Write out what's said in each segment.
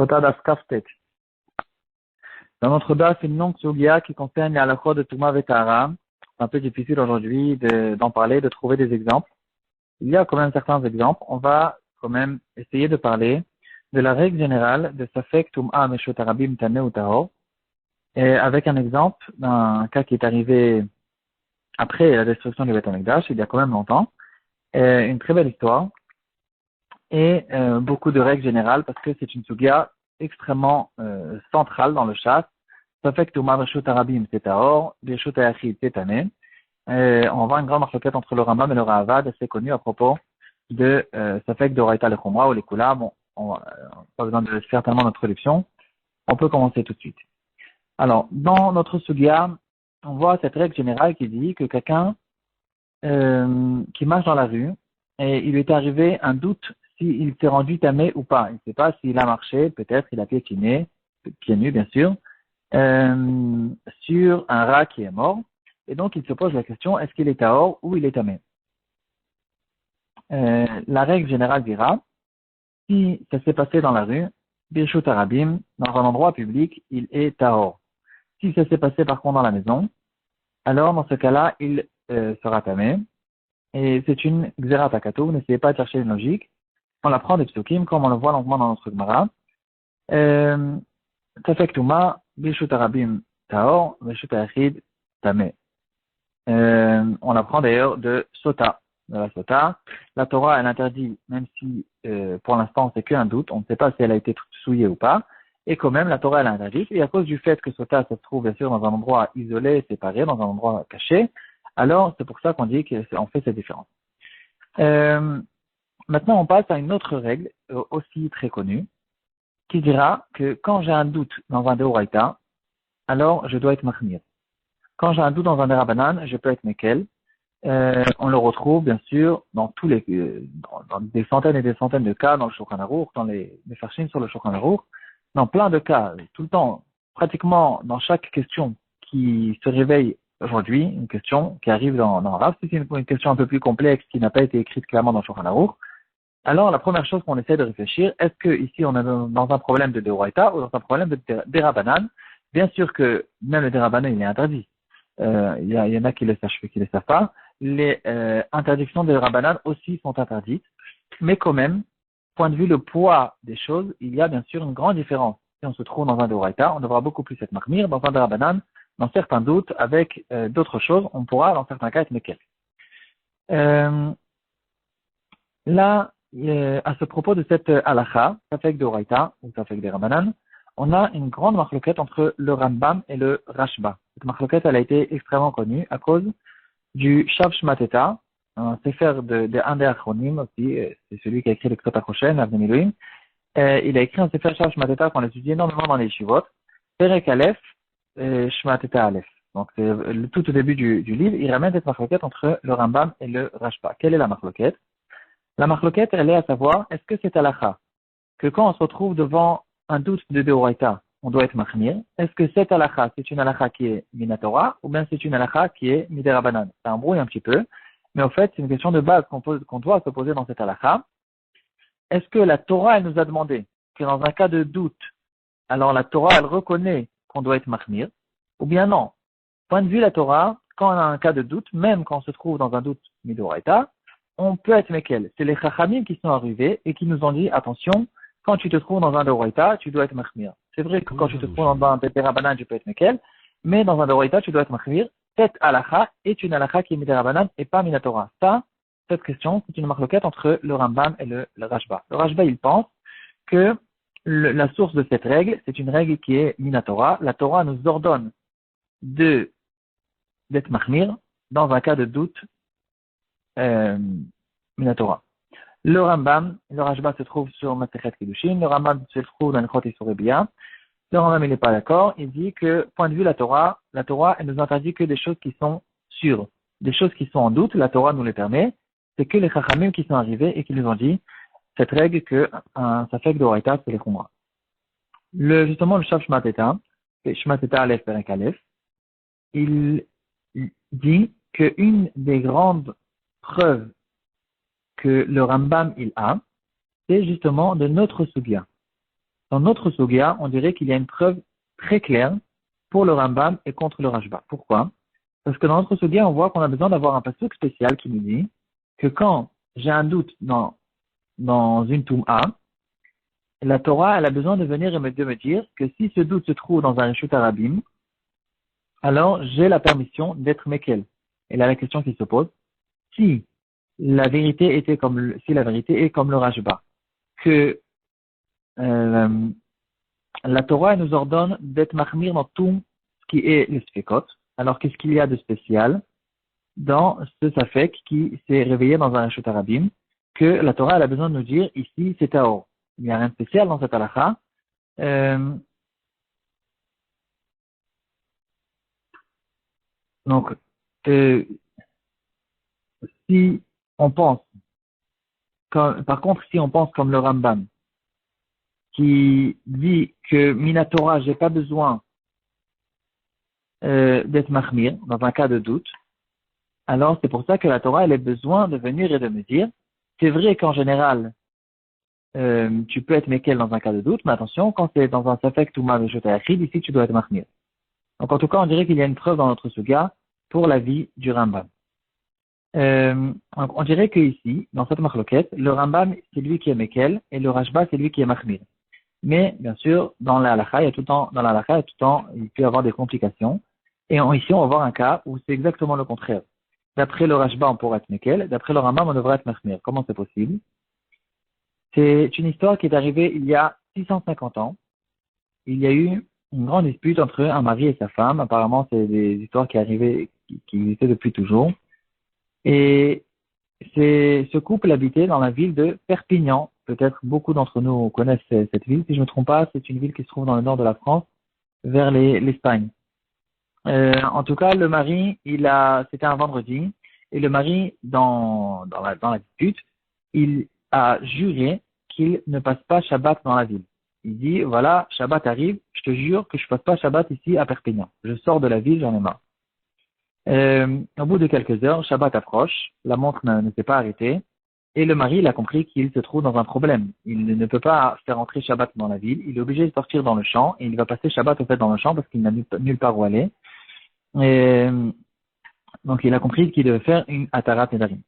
Sota das Kaftet. Dans notre bas, c'est une longue sugia qui concerne les halachot de Touma Vetara. C'est un peu difficile aujourd'hui d'en parler, de trouver des exemples. Il y a quand même certains exemples. On va quand même essayer de parler de la règle générale de Safek Touma Meshot Arabim Tane ou Tahor. Et avec un exemple d'un cas qui est arrivé après la destruction du Beth Amikdash, il y a quand même longtemps. Une très belle histoire. Et beaucoup de règles générales parce que c'est une sugia extrêmement centrale dans le chasse. Safek Touma Meshot Arabim c'est Tahor, Meshot Ayachid c'est Tane. On voit une grande marloquette entre le Rambam et le Ravad, assez connu à propos de Safek d'Oraita le Khumra ou les Kula. Bon, pas besoin de faire tellement d'introduction. On peut commencer tout de suite. Alors, dans notre sugia, on voit cette règle générale qui dit que quelqu'un qui marche dans la rue et il lui est arrivé un doute s'il s'est rendu tamé ou pas. Il ne sait pas s'il a marché, peut-être il a piétiné, pieds nus bien sûr, sur un rat qui est mort. Et donc, il se pose la question, est-ce qu'il est tahor ou il est tamé? La règle générale dira, si ça s'est passé dans la rue, Birshut Arabim, dans un endroit public, il est tahor. Si ça s'est passé par contre dans la maison, alors dans ce cas-là, il sera tamé. Et c'est une xérat akatou, n'essayez pas de chercher une logique. On la prend des psukim, comme on le voit longuement dans notre Gemara. Tafek Touma, Birshut Arabim tahor, Birshut Ayachid tamé. On apprend d'ailleurs de Sota, de la Sota. La Torah, elle interdit, même si pour l'instant c'est qu'un doute, on ne sait pas si elle a été souillée ou pas, et quand même la Torah, elle a interdit, et à cause du fait que Sota, ça se trouve bien sûr dans un endroit isolé, séparé, dans un endroit caché, alors c'est pour ça qu'on dit qu'on fait cette différence. Maintenant, on passe à une autre règle, aussi très connue, qui dira que quand j'ai un doute dans un Deoraita, alors je dois être Mahmir. Quand j'ai un doute dans un Derabanan, je peux être Mekel. On le retrouve, bien sûr, dans tous les, dans des centaines et des centaines de cas dans le Shulchan Aruch, dans les Mefarshim sur le Shulchan Aruch, dans plein de cas, tout le temps, pratiquement dans chaque question qui se réveille aujourd'hui, une question qui arrive dans Rav, si c'est une question un peu plus complexe qui n'a pas été écrite clairement dans le Shulchan Aruch, alors la première chose qu'on essaie de réfléchir, est-ce que ici on est dans un problème de Deoraita ou dans un problème de Derabanan? Bien sûr que même le Derabanan, il est interdit. Il y en a qui le savent, qui le savent pas. Les interdictions de Rabbanan aussi sont interdites, mais quand même, point de vue le poids des choses, il y a bien sûr une grande différence. Si on se trouve dans un Deoraita, on devra beaucoup plus être Mahmir. Dans un Rabbanan, dans certains doutes, avec d'autres choses, on pourra dans certains cas être Mekel. Là, à ce propos de cette halakha, Safek Deoraita ou Safek des Rabbanan, on a une grande marloquette entre le Rambam et le Rashba. Cette marloquette, elle a été extrêmement connue à cause du Shav Shmateta, un sefer de un des Achronim aussi, c'est celui qui a écrit le Ksot HaKoshen, Avnei Miluim. Il a écrit un sefer Shav Shmateta qu'on étudie énormément dans les Yeshivot, Perek Aleph, Shmateta Aleph. Donc c'est tout au début du livre, il ramène cette marloquette entre le Rambam et le Rashba. Quelle est la marloquette? La marloquette, elle est à savoir, est-ce que c'est halakha que quand on se retrouve devant un doute de Deoraita, on doit être Mahmir. Est-ce que cette halakha, c'est une halakha qui est Minatora, ou bien c'est une halakha qui est Miderabanan? Ça embrouille un petit peu, mais en fait, c'est une question de base qu'on doit se poser dans cette halakha. Est-ce que la Torah, elle nous a demandé que dans un cas de doute, alors la Torah, elle reconnaît qu'on doit être Mahmir, ou bien non? Point de vue la Torah, quand on a un cas de doute, même quand on se trouve dans un doute Midoraita, on peut être Mekel. C'est les Chachamim qui sont arrivés et qui nous ont dit, attention, quand tu te trouves dans un Deoraita, tu dois être Mahmir. C'est vrai que quand tu te trouves dans un Derabanan, tu peux être Mekel, mais dans un Deoraita, tu dois être Mahmir. Cette halakha est une halakha qui est Miderabanan et pas Minatora. Ça, cette question, c'est une marloquette entre le Rambam et le Rashba. Le Rashba, il pense que la source de cette règle, c'est une règle qui est Minatora. La Torah nous ordonne d'être Mahmir dans un cas de doute Minatora. Le Rambam, le Rashba se trouve sur Masechet Kiddushin, le Rambam se trouve dans le Chot Isur Bia. Le Rambam, il n'est pas d'accord. Il dit que, point de vue la Torah, elle nous interdit que des choses qui sont sûres. Des choses qui sont en doute, la Torah nous les permet. C'est que les Chachamim qui sont arrivés et qui nous ont dit cette règle que un Safek d'Oraita, c'est les Khumra. Justement, le Shav Shmateta, Shmateta Aleph Perek Aleph, il dit qu'une des grandes preuves que le Rambam il a, c'est justement de notre Sugya. Dans notre Sugia, on dirait qu'il y a une preuve très claire pour le Rambam et contre le Rashba. Pourquoi? Parce que dans notre Sugia, on voit qu'on a besoin d'avoir un pasuk spécial qui nous dit que quand j'ai un doute dans une Toum'a, la Torah, elle a besoin de venir de me dire que si ce doute se trouve dans un Rishut Arabim, alors j'ai la permission d'être Mekel. Et là, la question qui se pose, si la vérité si la vérité est comme le Rashba, que la Torah elle nous ordonne d'être mahmir dans tout ce qui est le sfekot. Alors qu'est-ce qu'il y a de spécial dans ce safek qui s'est réveillé dans un Rishut Arabim, que la Torah elle a besoin de nous dire ici c'est Taor. Il n'y a rien de spécial dans cette halakha. Donc, si on pense, par contre, si on pense comme le Rambam, qui dit que Minatora, j'ai pas besoin d'être mahmir dans un cas de doute, alors c'est pour ça que la Torah elle a besoin de venir et de me dire, c'est vrai qu'en général, tu peux être mekel dans un cas de doute, mais attention, quand c'est dans un safek touma veshotayachid, ici tu dois être mahmir. Donc en tout cas, on dirait qu'il y a une preuve dans notre suga pour la vie du Rambam. On dirait que ici, dans cette marloquette, le Rambam c'est lui qui est mekel et le Rashba c'est lui qui est mahmir. Mais, bien sûr, dans la halakha, il y a tout le temps, il peut y avoir des complications. Et ici, on va voir un cas où c'est exactement le contraire. D'après le Rashba, on pourrait être Mekel. D'après le Rambam, on devrait être Mahmir. Comment c'est possible? C'est une histoire qui est arrivée il y a 650 ans. Il y a eu une grande dispute entre un mari et sa femme. Apparemment, c'est des histoires qui existaient depuis toujours. Et ce couple habitait dans la ville de Perpignan. Peut-être beaucoup d'entre nous connaissent cette ville. Si je ne me trompe pas, c'est une ville qui se trouve dans le nord de la France, vers l'Espagne. En tout cas, le mari, c'était un vendredi, et le mari, dans la dispute, il a juré qu'il ne passe pas Shabbat dans la ville. Il dit, voilà, Shabbat arrive, je te jure que je passe pas Shabbat ici à Perpignan. Je sors de la ville, j'en ai marre. Au bout de quelques heures, Shabbat approche, la montre ne s'est pas arrêtée, et le mari, il a compris qu'il se trouve dans un problème. Il ne peut pas faire entrer Shabbat dans la ville, il est obligé de sortir dans le champ, et il va passer Shabbat au fait dans le champ parce qu'il n'a nulle part où aller. Et, donc il a compris qu'il devait faire une Atarat Nedarim.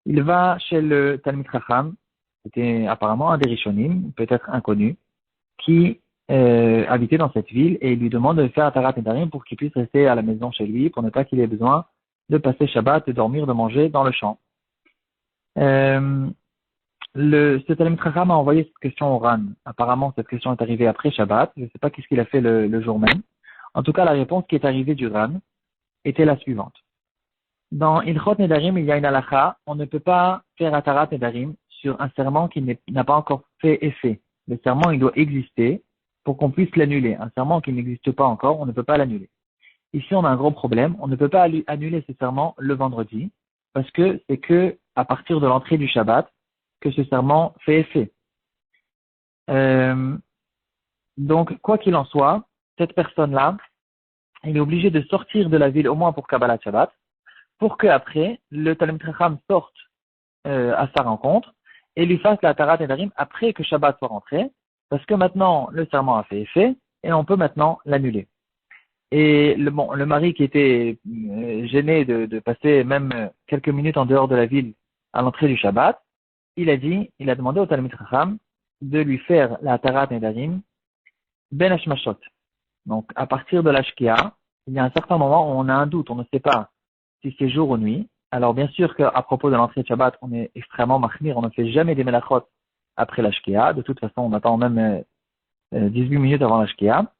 Il va chez le Talmid Chacham, c'était apparemment un des Rishonim, peut-être inconnu, qui habitait dans cette ville, et il lui demande de faire Atarat Nedarim pour qu'il puisse rester à la maison chez lui, pour ne pas qu'il ait besoin de passer Shabbat, de dormir, de manger dans le champ. Ce Talmid Chacham a envoyé cette question au Ran. Apparemment, cette question est arrivée après Shabbat. Je ne sais pas qu'est-ce qu'il a fait le jour même. En tout cas, la réponse qui est arrivée du Ran était la suivante. Dans Ilchot Nedarim, il y a une halakha. On ne peut pas faire Atarat Nedarim sur un serment qui n'a pas encore fait effet. Le serment, il doit exister pour qu'on puisse l'annuler. Un serment qui n'existe pas encore, on ne peut pas l'annuler. Ici, on a un gros problème. On ne peut pas annuler ce serment le vendredi parce que c'est que à partir de l'entrée du Shabbat que ce serment fait effet. Donc, quoi qu'il en soit, cette personne-là, il est obligé de sortir de la ville au moins pour Kabbalat Shabbat, pour qu'après, le Talmid Chacham sorte à sa rencontre et lui fasse la Atarat Nedarim après que Shabbat soit rentré, parce que maintenant, le serment a fait effet et on peut maintenant l'annuler. Et le mari qui était gêné de passer même quelques minutes en dehors de la ville à l'entrée du Shabbat, il a demandé au Talmid Chacham de lui faire la Atarat Nedarim ben hashmashot. Donc, à partir de l'ashkia, il y a un certain moment où on a un doute, on ne sait pas si c'est jour ou nuit. Alors, bien sûr qu'à propos de l'entrée de Shabbat, on est extrêmement mahmir, on ne fait jamais des melachot après l'ashkia. De toute façon, on attend même 18 minutes avant l'ashkia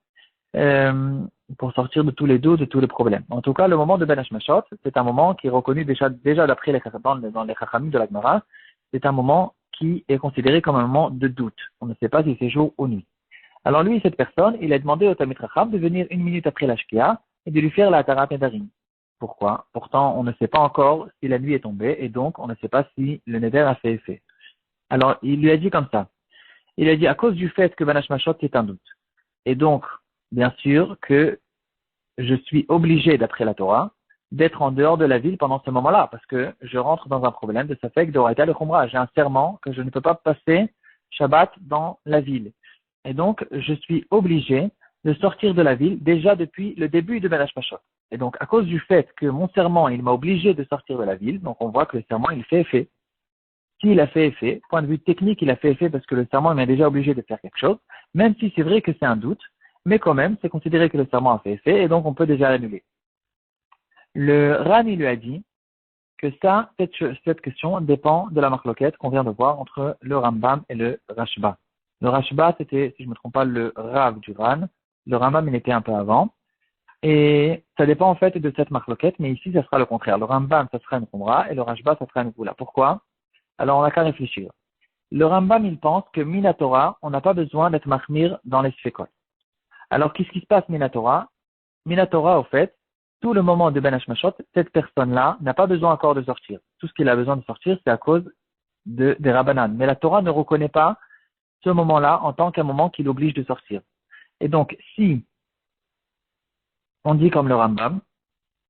pour sortir de tous les doutes, de tous les problèmes. En tout cas, le moment de Ben Hashmashot, c'est un moment qui est reconnu déjà d'après dans les Chachamim de la Gemara, c'est un moment qui est considéré comme un moment de doute. On ne sait pas si c'est jour ou nuit. Alors lui, cette personne, il a demandé au Talmid Chacham de venir une minute après l'ashkia et de lui faire la Atarat Nedarim. Pourquoi? Pourtant, on ne sait pas encore si la nuit est tombée et donc on ne sait pas si le Neder a fait effet. Alors, il lui a dit comme ça. Il a dit à cause du fait que Ben Hashmashot est un doute. Et donc, bien sûr que je suis obligé, d'après la Torah, d'être en dehors de la ville pendant ce moment-là, parce que je rentre dans un problème de Safek d'Oraita le Khumra. J'ai un serment que je ne peux pas passer Shabbat dans la ville. Et donc, je suis obligé de sortir de la ville déjà depuis le début de Ben Hashmashot. Et donc, à cause du fait que mon serment, il m'a obligé de sortir de la ville, donc on voit que le serment, il fait effet. S'il a fait effet, point de vue technique, il a fait effet parce que le serment, il m'a déjà obligé de faire quelque chose, même si c'est vrai que c'est un doute, mais quand même, c'est considéré que le serment a fait effet, et donc on peut déjà l'annuler. Le Ran, il lui a dit que cette question dépend de la marloquette qu'on vient de voir entre le Rambam et le Rashba. Le Rashba, c'était, si je ne me trompe pas, le Rav du Ran. Le Rambam, il était un peu avant. Et ça dépend en fait de cette marloquette, mais ici, ça sera le contraire. Le Rambam, ça sera une Khumra, et le Rashba, ça sera une Goula. Pourquoi? Alors, on n'a qu'à réfléchir. Le Rambam, il pense que Minatora, on n'a pas besoin d'être mahmir dans les Sfekot. Alors, qu'est-ce qui se passe Minatora? Minatora, au fait, tout le moment de Ben Hashmashot, cette personne-là n'a pas besoin encore de sortir. Tout ce qu'il a besoin de sortir, c'est à cause des Rabbanan. Mais la Torah ne reconnaît pas ce moment-là en tant qu'un moment qui l'oblige de sortir. Et donc, si on dit comme le Rambam,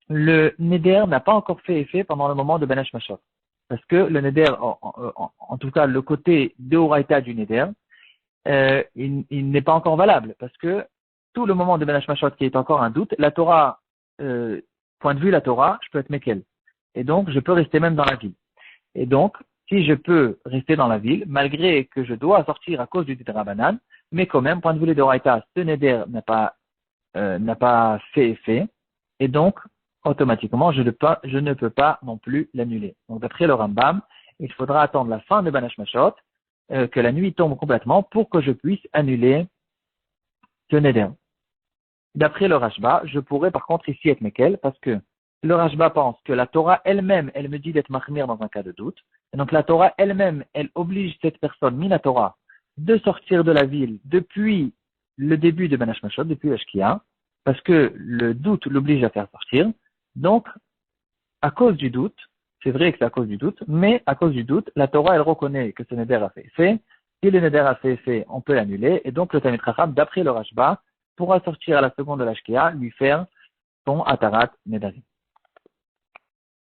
le Neder n'a pas encore fait effet pendant le moment de Ben Hashmashot. Parce que le Neder, en tout cas le côté d'Oraita du Neder, il n'est pas encore valable. Parce que tout le moment de Ben Hashmashot qui est encore un doute, la Torah, point de vue la Torah, je peux être Mekel. Et donc, je peux rester même dans la ville. Et donc, si je peux rester dans la ville, malgré que je dois sortir à cause du Drabanan, mais quand même, point de vue les Doraita, ce Neder n'a pas fait effet. Et donc, automatiquement, je ne peux pas non plus l'annuler. Donc, d'après le Rambam, il faudra attendre la fin de Ben Hashmashot, que la nuit tombe complètement pour que je puisse annuler ce Neder. D'après le Rashba, je pourrais par contre ici être Mekel, parce que le Rashba pense que la Torah elle-même, elle me dit d'être Mahmir dans un cas de doute. Et donc la Torah elle-même, elle oblige cette personne, Mina Torah, de sortir de la ville depuis le début de Ben Hashmashot, depuis Ashkia, parce que le doute l'oblige à faire sortir. Donc, à cause du doute, c'est vrai que c'est à cause du doute, mais à cause du doute, la Torah, elle reconnaît que ce Neder a fait effet. Si le Neder a fait effet, on peut l'annuler. Et donc, le Talmid Chacham, d'après le Rashba, pourra sortir à la seconde de l'Ashkia, lui faire son Atarat Nedarim.